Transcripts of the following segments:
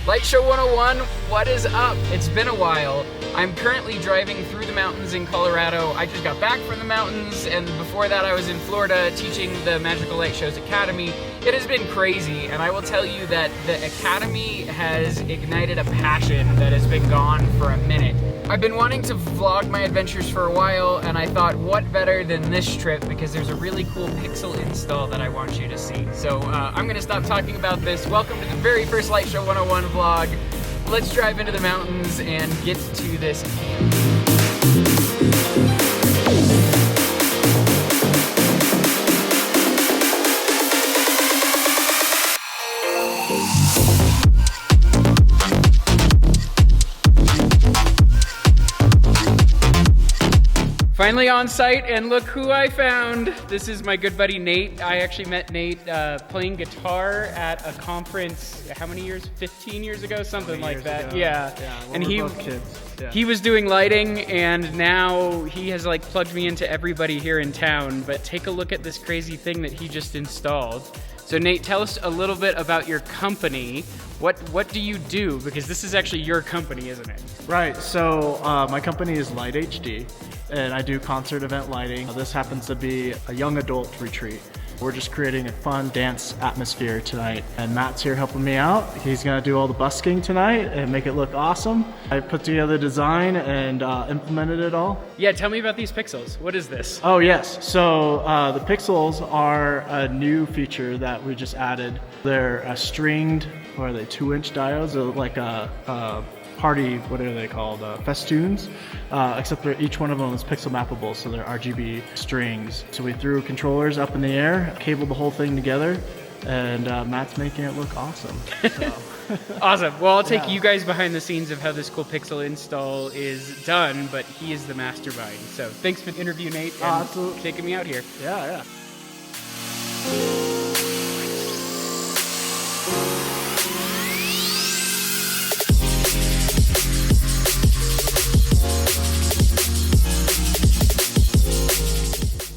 Light Show 101, what is up? It's been a while. I'm currently driving through the mountains in Colorado. I just got back from the mountains, and before that I was in Florida teaching the Magical Light Shows Academy. It has been crazy, and I will tell you that the Academy has ignited a passion that has been gone for a minute. I've been wanting to vlog my adventures for a while, and I thought, what better than this trip, because there's a really cool pixel install that I want you to see. So I'm gonna stop talking about this. Welcome to the very first Light Show 101 vlog. Let's drive into the mountains and get to this camp. Finally on site, and look who I found. This is my good buddy Nate. I actually met Nate playing guitar at a conference, how many years? 15 years ago? Something like that. Ago. Yeah. Well, and we're both kids. Yeah. He was doing lighting, and now he has like plugged me into everybody here in town. But take a look at this crazy thing that he just installed. So Nate, tell us a little bit about your company. What do you do? Because this is actually your company, isn't it? Right, so my company is Light HD, and I do concert event lighting. This happens to be a young adult retreat. We're just creating a fun dance atmosphere tonight, and Matt's here helping me out. He's gonna do all the busking tonight and make it look awesome. I put together the design and implemented it all. Yeah, tell me about these pixels. What is this? Oh yes, so the pixels are a new feature that we just added. They're stringed, or are they 2-inch diodes? They're like a party, what are they called? Festoons, except for each one of them is pixel mappable, so they're RGB strings. So we threw controllers up in the air, cabled the whole thing together, and Matt's making it look awesome. So. Awesome. Well, I'll take you guys behind the scenes of how this cool pixel install is done, but he is the mastermind. So thanks for the interview, Nate, and taking me out here. Yeah.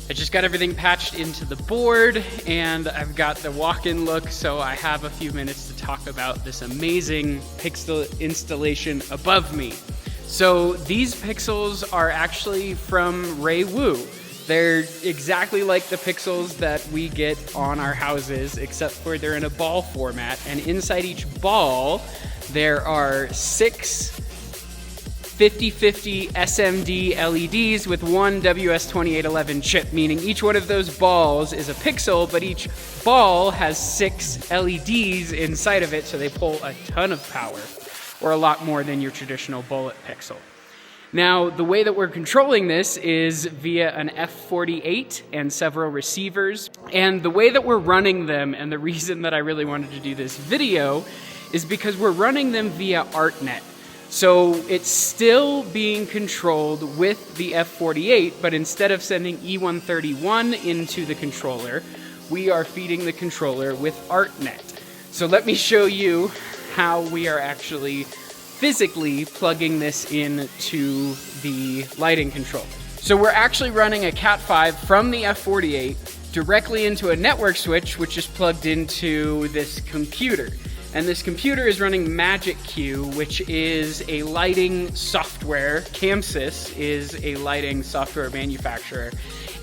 I just got everything patched into the board, and I've got the walk-in look, so I have a few minutes to talk about this amazing pixel installation above me. So these pixels are actually from Ray Wu. They're exactly like the pixels that we get on our houses, except for they're in a ball format, and inside each ball there are 6 50/50 SMD LEDs with one WS2811 chip, meaning each one of those balls is a pixel, but each ball has 6 LEDs inside of it, so they pull a ton of power, or a lot more than your traditional bullet pixel. Now, the way that we're controlling this is via an F48 and several receivers, and the way that we're running them, and the reason that I really wanted to do this video, is because we're running them via Artnet. So it's still being controlled with the F48, but instead of sending E131 into the controller, we are feeding the controller with Artnet. So let me show you how we are actually physically plugging this into the lighting controller. So we're actually running a Cat5 from the F48 directly into a network switch, which is plugged into this computer. And this computer is running Magic Q, which is a lighting software. Camsys is a lighting software manufacturer,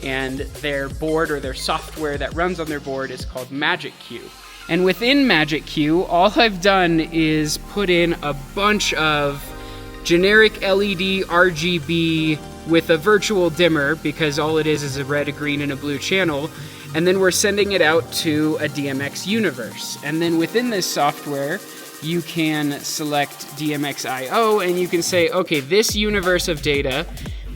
and their board, or their software that runs on their board, is called Magic Q. And within Magic Q, all I've done is put in a bunch of generic LED RGB with a virtual dimmer, because all it is a red, a green, and a blue channel. And then we're sending it out to a DMX universe. And then within this software, you can select DMX.io, and you can say, okay, this universe of data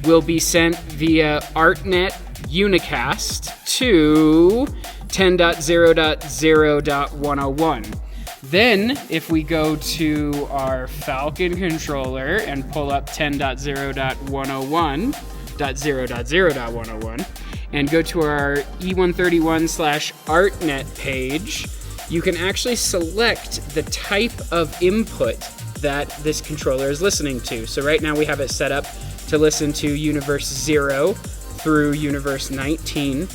will be sent via Artnet unicast to 10.0.0.101. Then, if we go to our Falcon controller and pull up 10.0.101.0.0.101, and go to our E131/Artnet page, you can actually select the type of input that this controller is listening to. So right now we have it set up to listen to Universe 0 through Universe 19.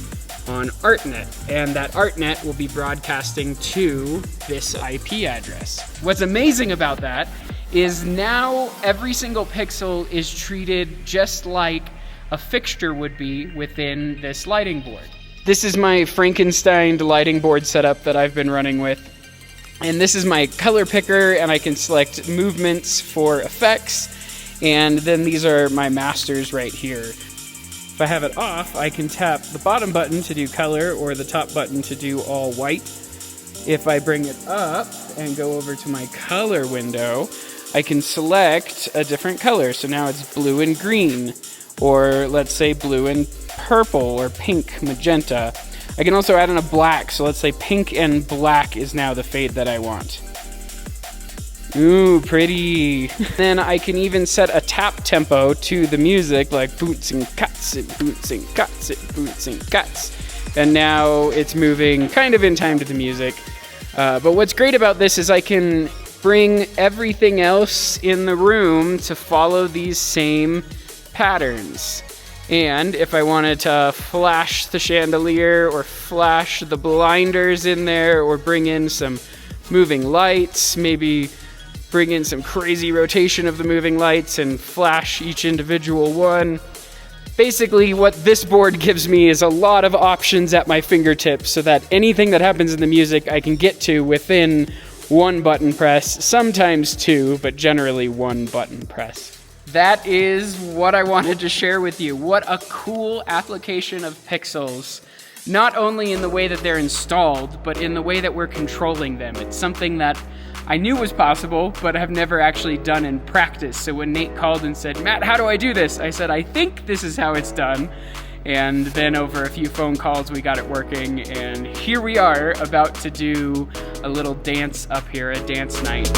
on Artnet, and that Artnet will be broadcasting to this IP address. What's amazing about that is now every single pixel is treated just like a fixture would be within this lighting board. This is my Frankenstein lighting board setup that I've been running with. And this is my color picker, and I can select movements for effects. And then these are my masters right here. If I have it off, I can tap the bottom button to do color or the top button to do all white. If I bring it up and go over to my color window, I can select a different color. So now it's blue and green, or let's say blue and purple, or pink, magenta. I can also add in a black, so let's say pink and black is now the fade that I want. Ooh, pretty. Then I can even set a tap tempo to the music, like boots and cuts, and boots and cuts, and boots and cuts. And now it's moving kind of in time to the music. But what's great about this is I can bring everything else in the room to follow these same patterns. And if I wanted to flash the chandelier or flash the blinders in there, or bring in some moving lights, maybe bring in some crazy rotation of the moving lights and flash each individual one. Basically, what this board gives me is a lot of options at my fingertips, so that anything that happens in the music I can get to within one button press, sometimes two, but generally one button press. That is what I wanted to share with you. What a cool application of pixels, not only in the way that they're installed, but in the way that we're controlling them. It's something that I knew was possible, but have never actually done in practice. So when Nate called and said, "Matt, how do I do this?" I said, "I think this is how it's done." And then over a few phone calls, we got it working. And here we are about to do a little dance up here, a dance night.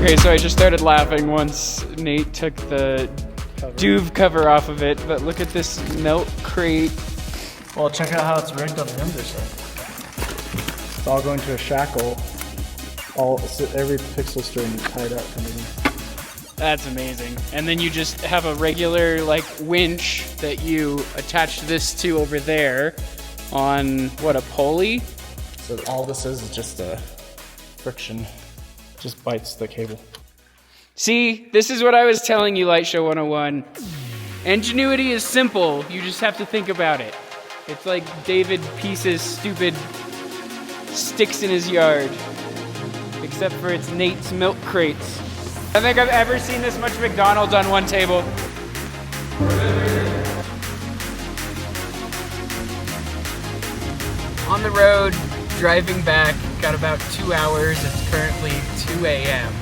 Okay, so I just started laughing once Nate took the Duve cover off of it, but look at this milk crate. Well, check out how it's rigged on the underside. It's all going to a shackle. Every pixel string is tied up underneath. That's amazing. And then you just have a regular like winch that you attach this to over there on what, a pulley? So all this is just a friction. Just bites the cable. See, this is what I was telling you, Light Show 101. Ingenuity is simple. You just have to think about it. It's like David Peace's stupid sticks in his yard. Except for it's Nate's milk crates. I don't think I've ever seen this much McDonald's on one table. On the road, driving back, got about 2 hours. It's currently 2 a.m.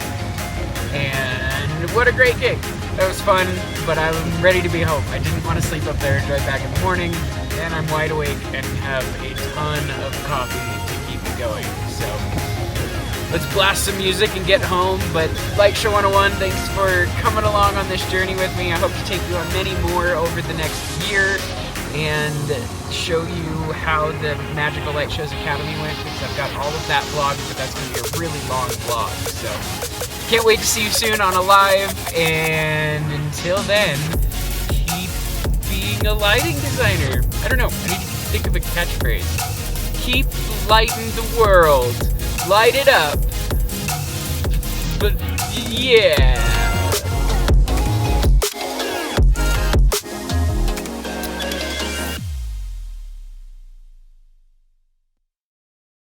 And what a great gig. That was fun, but I'm ready to be home. I didn't want to sleep up there and drive back in the morning, and I'm wide awake and have a ton of coffee to keep me going. So let's blast some music and get home. But Light Show 101, thanks for coming along on this journey with me. I hope to take you on many more over the next year. and show you how the Magical Light Shows Academy went, because I've got all of that vlogged, but that's going to be a really long vlog. So can't wait to see you soon on a live, and until then, keep being a lighting designer. I don't know, I need to think of a catchphrase. Keep lighting the world. Light it up. But yeah.